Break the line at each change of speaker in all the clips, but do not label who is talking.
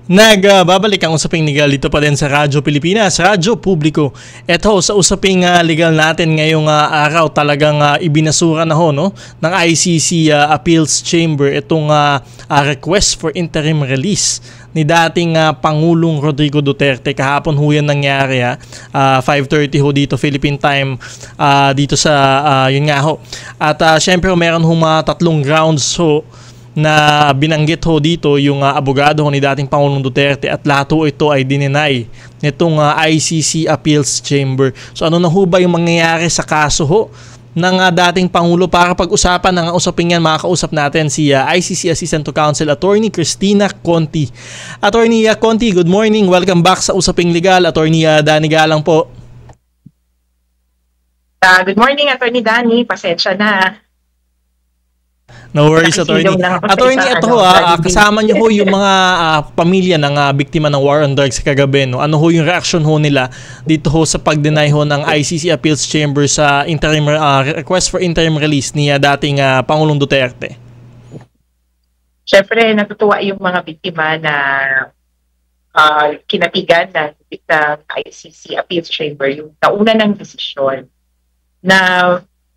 Nagbabalik ang usaping legal dito pa din sa Radyo Pilipinas, Radyo Publiko. Eto, sa usaping legal natin ngayong araw, talagang ibinasura na ho no, ng ICC Appeals Chamber itong request for interim release ni dating Pangulong Rodrigo Duterte. Kahapon ho yan nangyari 5:30 ho dito Philippine time dito sa yun nga ho. At syempre meron ho mga tatlong grounds ho na binanggit ho dito yung abogado ho ni dating Pangulong Duterte at lahat ho ito ay dininay nitong ICC Appeals Chamber. So ano na ho ba yung mangyayari sa kaso ho ng dating Pangulo? Para pag-usapan ng usapin yan, makakausap natin si ICC Assistant to Counsel Attorney Cristina Conti. Attorney Conti, good morning. Welcome back sa Usaping Legal. Attorney Danny Galang po.
Good morning, Attorney Danny. Pasensya na.
No worries, Attorney. Attorney, ito kasama niyo ho yung mga pamilya ng biktima ng war on drugs kagabi. No? Ano ho yung reaction ho nila dito ho sa pag-deny ho ng ICC Appeals Chamber sa interim request for interim release ni dating Pangulong Duterte?
Siyempre, natutuwa yung mga biktima na kinatigan ng ICC Appeals Chamber, yung nauna ng desisyon na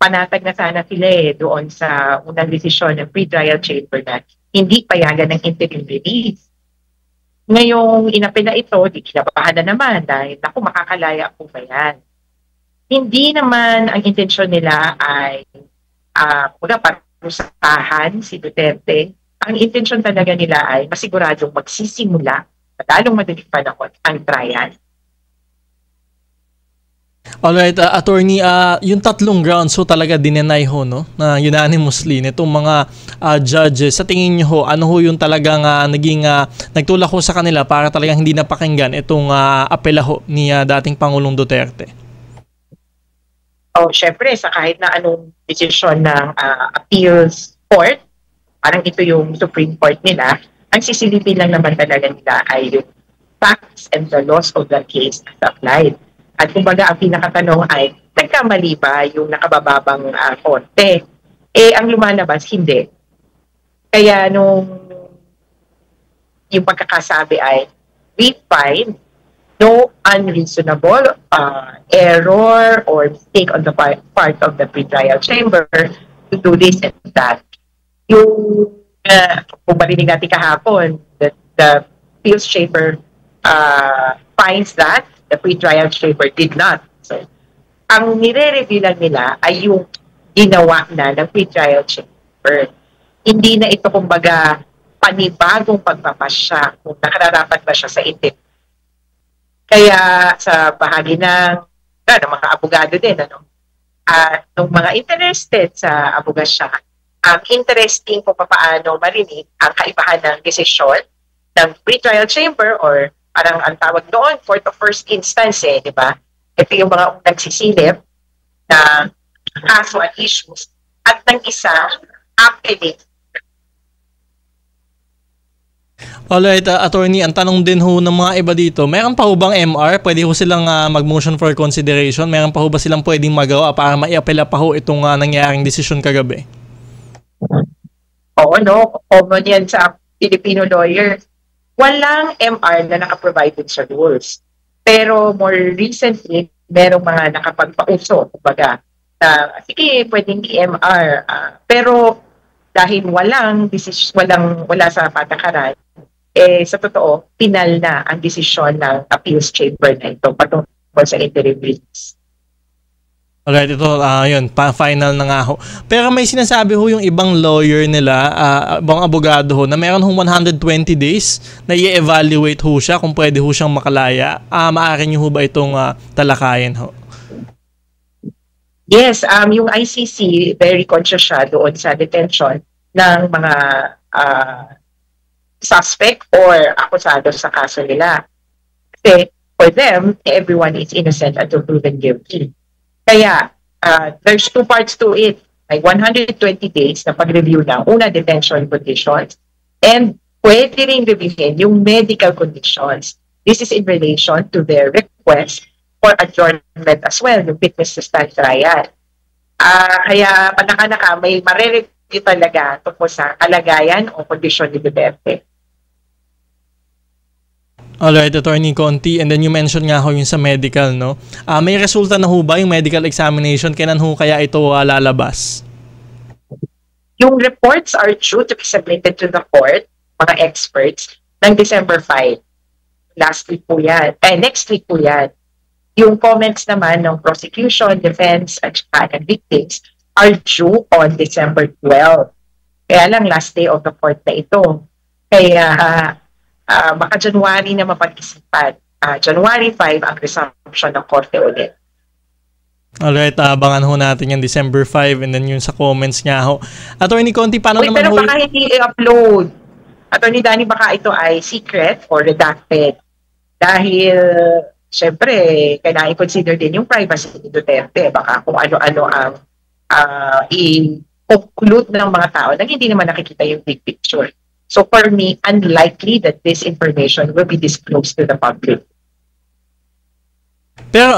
panatag na sana sila doon sa unang desisyon ng pre-trial chamber na hindi payagan ng interim release. Ngayong inapela ito, di kinabahan na naman dahil naku, makakalaya po ba yan? Hindi naman ang intensyon nila ay parusahan si Duterte. Ang intensyon talaga nila ay masiguradong magsisimula sa lalong madaling panahon ang trial.
Alright, Attorney, yung tatlong grounds so talaga dinenay ho no, na unanimously nitong mga judges. Sa tingin niyo ho, ano ho yung talagang naging nagtulak ho sa kanila para talagang hindi napakinggan itong apela ho ni dating Pangulong Duterte?
Syempre, sa kahit na anong desisyon ng appeals court, parang ito yung Supreme Court nila, ang sisilipin lang naman talaga nila ay yung facts and the laws of the case as applied. At kumbaga, ang pinakatanong ay, nagkamali ba yung nakabababang korte? Ang lumalabas, hindi. Kaya yung pagkakasabi ay, we find no unreasonable error or mistake on the part of the pre-trial chamber to do this and that. Yung, kung marinig natin kahapon, that the appeals chamber finds that the pre-trial chamber did not. So, ang nire-review lang nila ay yung ginawa na ng pre-trial chamber. Hindi na ito kumbaga panibagong pagpapasya kung nakararapat ba siya sa itim. Kaya sa bahagi ng mga abogado din, ng mga interested sa abogasya, ang interesting kung paano marinig ang kaibahan ng desisyon ng pre-trial chamber or parang ang tawag noon, court of first instance di ba? Ito yung mga nagsisilip na kaso at issues at ng isa, appellate.
Alright, Attorney, ang tanong din ho ng mga iba dito, mayroon pa ho bang MR? Pwede ho silang mag-motion for consideration? Mayroon pa ho ba silang pwedeng magawa para maiapela pa ho itong nangyaring desisyon kagabi?
Oo, common yan sa Filipino lawyer. Walang MR na naka-provide sa rules. Pero more recently, merong mga nakapagpauso, kumbaga, sige, pwedeng i-MR. Pero dahil wala sa patakaran, sa totoo, pinal na ang desisyon ng appeals chamber na ito patungkol sa interim release.
Alright, ito, yun, final na nga ho. Pero may sinasabi ho yung ibang lawyer nila, ibang abogado ho, na meron hong 120 days na i-evaluate ho siya kung pwede ho siyang makalaya. Maaari niyo ho ba itong talakayin ho?
Yes, yung ICC, very conscious siya doon sa detention ng mga suspect or akusado sa kaso nila. Kasi for them, everyone is innocent until proven guilty. Kaya, there's two parts to it. May 120 days na pag-review ng una, detention conditions, and pwede rin reviewin yung medical conditions. This is in relation to their request for adjournment as well, yung fitness to stand trial. Kaya, panaka-naka, may marereview talaga tungkol sa kalagayan o kondisyon ni Duterte.
Alright, Attorney Conti, and then you mentioned nga ho yung sa medical, no? May resulta na ho ba yung medical examination? Kailan ho kaya ito lalabas?
Yung reports are due to be submitted to the court, mga experts, ng December 5. Last week po yan. Next week po yan. Yung comments naman ng prosecution, defense, at ng victims are due on December 12. Kaya lang last day of the court na ito. Kaya baka January na mapag-isipan. January 5 ang resumption ng korte ulit.
Alright, abangan ho natin yung December 5 and then yung sa comments nga ho. Attorney Conti, paano naman
pero baka hindi i-upload. Attorney Danny, baka ito ay secret or redacted. Dahil, syempre, kailangan i-consider din yung privacy ni Duterte. Baka kung ano-ano ang i-conclude ng mga tao na hindi naman nakikita yung big picture. So for me, unlikely that this information will be disclosed to the public.
Pero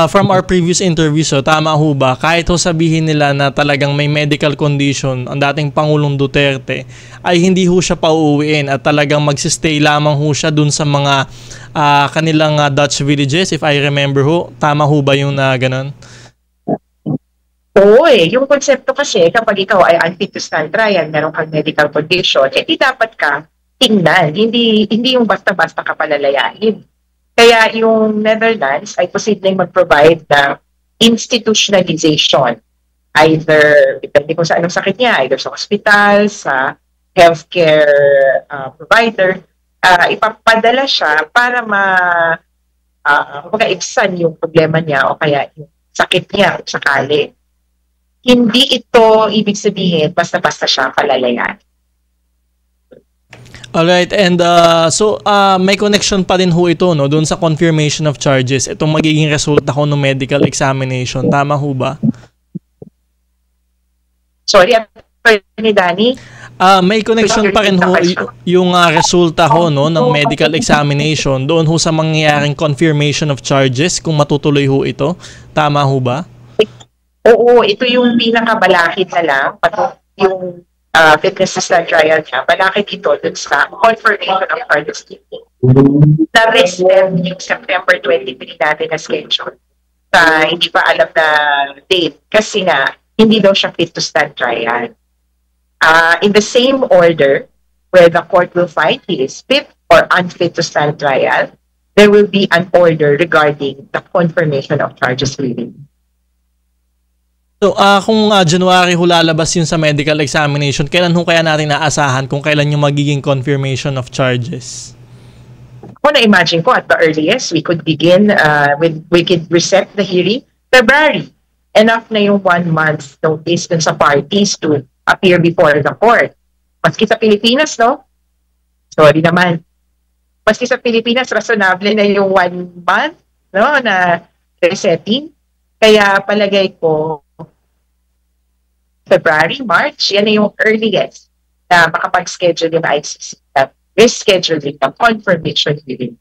from our previous interviews, tama ho ba, kahit ho sabihin nila na talagang may medical condition ang dating Pangulong Duterte, ay hindi ho siya pauuwiin at talagang magsistay lamang ho siya dun sa mga kanilang Dutch villages, if I remember ho. Tama ho ba yung ganun?
Oo yung konsepto kasi kapag ikaw ay unfit to stand trial, meron kang medical condition, di dapat ka tingnan, hindi yung basta-basta ka palalayain. Kaya yung Netherlands ay posibleng mag-provide ng institutionalization, either, depende kung sa anong sakit niya, either sa hospital, sa healthcare provider, ipapadala siya para mag-ibsan yung problema niya o kaya yung sakit niya kung sakali. Hindi ito ibig sabihin basta-basta siya palalayan.
Alright, and so may connection pa din ho ito, no, doon sa confirmation of charges, itong magiging resulta ko ng medical examination. Tama ho ba?
Sorry, Attorney Danny?
May connection pa rin ho yung resulta ho, no, ng medical examination doon ho sa mangyayaring confirmation of charges kung matutuloy ho ito. Tama ho ba?
Oo, ito yung pinakabalakid na lang, yung fitness to stand trial niya, balakid ito dun sa confirmation of charges. Na-restem yung September 23 natin na schedule. Hindi pa alam na date kasi nga, hindi daw siya fit to stand trial. In the same order, where the court will find he is fit or unfit to stand trial, there will be an order regarding the confirmation of charges reading.
So, kung January ho lalabas yun sa medical examination, kailan ho kaya natin naasahan kung kailan yung magiging confirmation of charges?
Kung na-imagine ko, at the earliest, we could begin, we could reset the hearing February. Enough na yung 1 month notice dun sa parties to appear before the court. Maski sa Pilipinas, no? Sorry naman. Maski sa Pilipinas, rationable na yung 1 month, no, na resetting. Kaya palagay ko, February, March, yan na yung earliest na makapag-schedule yung ICC. Rescheduling ng confirmation hearing.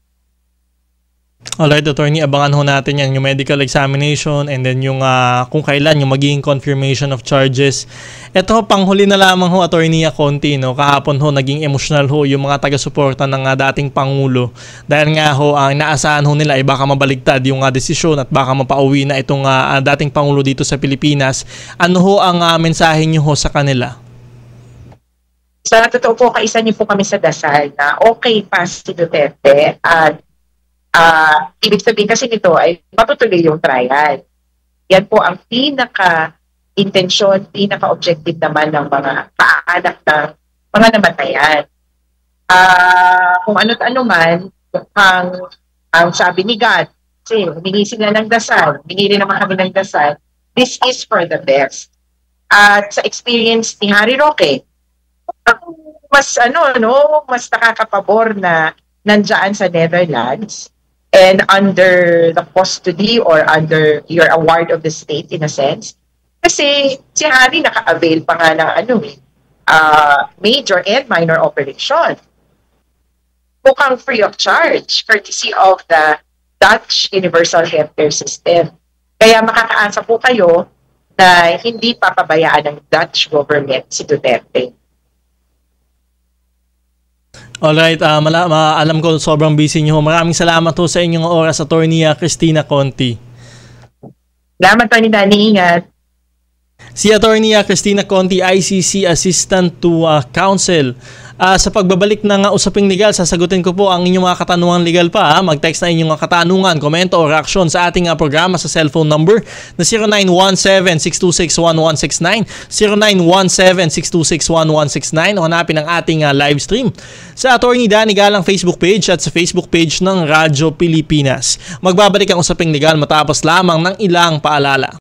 Alright, attorney, abangan ho natin yan, yung medical examination and then yung kung kailan yung magiging confirmation of charges. Ito, panghuli na lamang ho, Attorney Conti, no? Kahapon ho, naging emotional ho yung mga taga-suporta ng dating Pangulo. Dahil nga ho, ang inaasahan ho nila ay baka mabaligtad yung desisyon at baka mapauwi na itong dating Pangulo dito sa Pilipinas. Ano ho ang mensahe nyo ho sa kanila?
Sa totoo po, kaisa niyo po kami sa dasal na okay pa si Duterte at ibig sabihin kasi nito ay matutuloy yung trial. Yan po ang pinaka-intensyon, pinaka-objective naman ng mga kaanak ng mga namatayan. Kung ano-ano man, ang sabi ni God, kasi humingi sila ng dasal, humingi rin naman kami ng dasal, this is for the best. At sa experience ni Harry Roque, mas mas nakakapabor na nandiyan sa Netherlands and under the custody or under your award of the state in a sense. Kasi si Harry naka-avail pa nga ng major and minor operation. Mukhang free of charge, courtesy of the Dutch Universal Healthcare System. Kaya makakaasa po kayo na hindi papabayaan ng Dutch government si Duterte.
Alright, alam ko sobrang busy nyo. Maraming salamat ho sa inyong oras, Attorney Cristina Conti.
Salamat, Tony Danny. Ingat.
Si Attorney Cristina Conti, ICC Assistant to Counsel. Sa pagbabalik ng usaping legal, sasagutin ko po ang inyong mga katanungan legal pa. Mag-text na inyong mga katanungan, komento o reaksyon sa ating programa sa cellphone number na 0917-626-1169, 0917-626-1169 o hanapin ang ating live stream sa Attorney Danny Galang Facebook page at sa Facebook page ng Radyo Pilipinas. Magbabalik ang usaping legal matapos lamang ng ilang paalala.